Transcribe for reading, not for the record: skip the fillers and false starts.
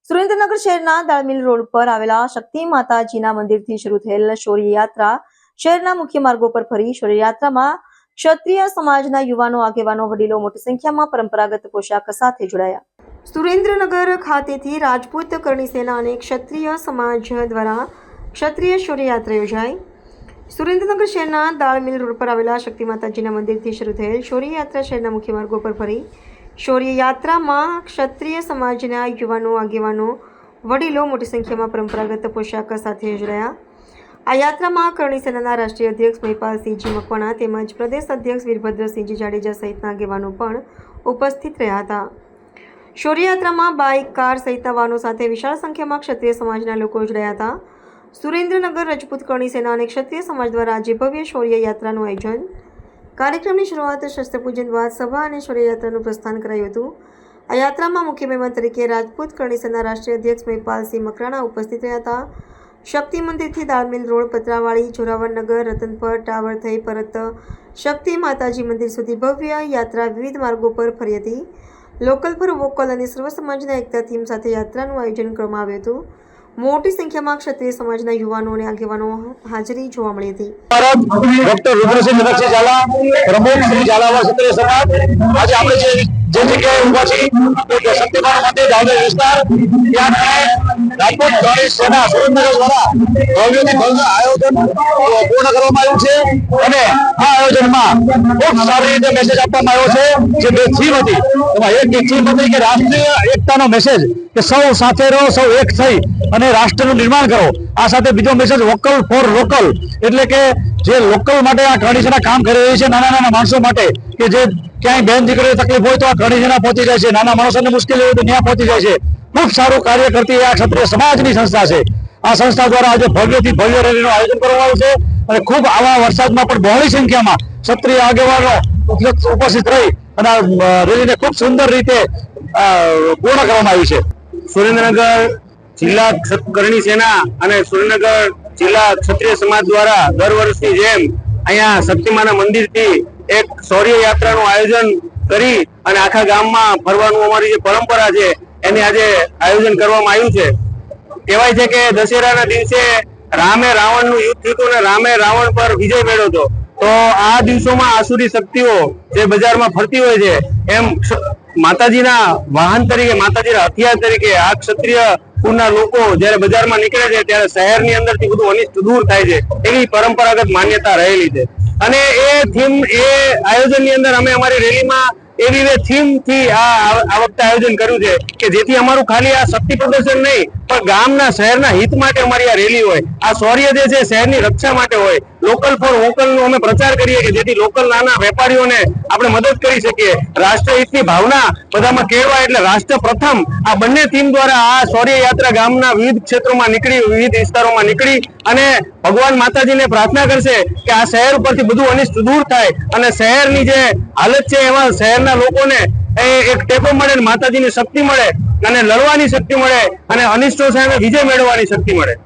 સુરેન્દ્રનગર શહેરના દાળમિલ રોડ પર આવેલા શક્તિ માતાજીના મંદિરથી શરૂ થયેલ શૌર્ય યાત્રા શહેરના મુખ્ય માર્ગો પર ફરી શૌર્ય યાત્રામાં ક્ષત્રિય સમાજના યુવાનો, આગેવાનો, વડીલો મોટી સંખ્યામાં પરંપરાગત પોશાક સાથે જોડાયા. સુરેન્દ્રનગર ખાતેથી રાજપૂત કરણી સેના અને ક્ષત્રિય સમાજ દ્વારા ક્ષત્રિય શૌર્ય યાત્રા યોજાઈ. સુરેન્દ્રનગર શહેરના દાળમિલ રોડ પર આવેલા શક્તિ માતાજીના મંદિરથી શરૂ થયેલ શૌર્ય યાત્રા શહેરના મુખ્ય માર્ગો પર ફરી શૌર્ય યાત્રામાં ક્ષત્રિય સમાજના યુવાનો, આગેવાનો, વડીલો મોટી સંખ્યામાં પરંપરાગત પોશાક સાથે જોડાયા. આ યાત્રામાં કરણી સેનાના રાષ્ટ્રીય અધ્યક્ષ મહિપાલસિંહજી મકવાણા તેમજ પ્રદેશ અધ્યક્ષ વીરભદ્રસિંહજી જાડેજા સહિતના આગેવાનો પણ ઉપસ્થિત રહ્યા હતા. શૌર્ય યાત્રામાં બાઇક, કાર સહિતના વાહનો સાથે વિશાળ સંખ્યામાં ક્ષત્રિય સમાજના લોકો જોડાયા હતા. સુરેન્દ્રનગર રાજપૂત કરણી સેના અને ક્ષત્રિય સમાજ દ્વારા આજે ભવ્ય શૌર્ય યાત્રાનું આયોજન. કાર્યક્રમની શરૂઆત શસ્ત્રપૂજન બાદ સભા અને શૌર્ય યાત્રાનું પ્રસ્થાન કરાયું હતું. આ યાત્રામાં મુખ્ય મહેમાન તરીકે રાજપૂત કરણી સેના રાષ્ટ્રીય અધ્યક્ષ મહિપાલસિંહ મકવાણા ઉપસ્થિત રહ્યા હતા. શક્તિ મંદિરથી દાળમિલ રોડ, પતરાવાળી, જોરાવરનગર, રતનપર ટાવર થઈ પરત શક્તિ માતાજી મંદિર સુધી ભવ્ય યાત્રા વિવિધ માર્ગો પર ફરી હતી. લોકલ ફોર વોકલ અને સર્વ સમાજના એકતા થીમ સાથે યાત્રાનું આયોજન કરવામાં આવ્યું હતું. મોટી સંખ્યામાં ક્ષત્રિય સમાજના યુવાનો અને આગેવાનો હાજરી જોવા મળી હતી. ડોક્ટર રુદ્રસિંહ નરસિંહ ઝાલા, પ્રમુખ શ્રી ઝાલાવાડ ક્ષત્રિય સમાજ. આજે આપણે જે જગ્યાએ ઉભા છીએ શક્તિમાન મંદિર દાળમિલ વિસ્તાર, ત્યાં રાજપૂત કરણી સેના સુરેન્દ્રનગર દ્વારા ભવ્યથી ભવ્ય આયોજન પૂર્ણ કરવામાં આવ્યું છે અને આ આયોજનમાં ખૂબ સારી રીતે મેસેજ આપવામાં આવ્યો છે. જે બે થીમ હતી એમાં એક થીમ હતી કે રાષ્ટ્રીય એકતાનો મેસેજ, કે સૌ સાથે રહો, સૌ એક થઈ અને રાષ્ટ્રનું નિર્માણ કરો. આ સાથે બીજો મેસેજ વોકલ ફોર લોકલ, એટલે કે જે લોકલ માટે આ કરણી સેના કામ કરી રહી છે, નાના નાના માણસો માટે, કે જે ક્યાંય બેન દીકરીને તકલીફ હોય તો આ કરણી સેના પહોંચી જાય છે, નાના માણસોને મુશ્કેલી હોય તો ત્યાં પહોંચી જાય છે. ખૂબ સારું કાર્ય કરતી આ ક્ષત્રિય સમાજની સંસ્થા છે. આ સંસ્થા દ્વારા આજે ભવ્યથી ભવ્ય રેલીનું આયોજન કરવામાં આવ્યું છે અને ખૂબ આવા વરસાદમાં પણ બહોળી સંખ્યામાં ક્ષત્રિય આગેવાનો ઉપસ્થિત રહી અને આ રેલીને ખૂબ સુંદર રીતે પૂર્ણ કરવામાં આવી છે. સુરેન્દ્રનગર જિલ્લા કરણી સેના અને સુરેન્દ્રનગર જિલ્લા ક્ષત્રિય સમાજ દ્વારા દર વર્ષની જેમ અહીંયા શક્તિમાના મંદિરથી એક શૌર્ય યાત્રાનું આયોજન કરી અને આખા ગામમાં ફરવાનું અમારી જે પરંપરા છે એની આજે આયોજન કરવામાં આવ્યું છે. કહેવાય છે કે દશેરાના દિવસે રામે રાવણનું યુદ્ધ થયું હતું અને રામે રાવણ પર વિજય મેળવ્યો હતો. તો આ દિવસોમાં આસુરી શક્તિઓ જે બજારમાં ફરતી હોય છે, એમ માતાજીના વાહન તરીકે, માતાજીના હથિયાર તરીકે આ ક્ષત્રિય કુળના લોકો જયારે બજારમાં નીકળે છે ત્યારે શહેરની અંદરથી બધું અનિષ્ટ દૂર થાય છે, એવી પરંપરાગત માન્યતા રહેલી છે. અને એ થીમ, એ આયોજનની અંદર અમે અમારી રેલીમાં એવી થીમ થી આ વખતે આયોજન કર્યું છે કે જેથી અમારું ખાલી આ શક્તિ પ્રદર્શન નહીં પણ ગામના, શહેરના હિત માટે અમારી આ રેલી હોય. આ શૌર્ય જે છે શહેરની રક્ષા માટે હોય. લોકલ ફોર વોકલ નો અમે પ્રચાર કરીએ કે જેથી લોકલ નાના વેપારીઓને આપણે મદદ કરી શકીએ. રાષ્ટ્રહિતની ભાવના બધામાં કેળવાય, એટલે રાષ્ટ્ર પ્રથમ. આ બંને થીમ દ્વારા આ શૌર્ય યાત્રા ગામના વિવિધ ક્ષેત્રોમાં નીકળી, વિવિધ વિસ્તારોમાં નીકળી અને ભગવાન માતાજીને પ્રાર્થના કરશે કે આ શહેર ઉપરથી બધું અનિષ્ટ દૂર થાય અને શહેરની જે હાલત છે એમાં શહેરના લોકોને એક ટેકો મળે, માતાજીની શક્તિ મળે અને લડવાની શક્તિ મળે અને અનિષ્ટો સામે વિજય મેળવવાની શક્તિ મળે.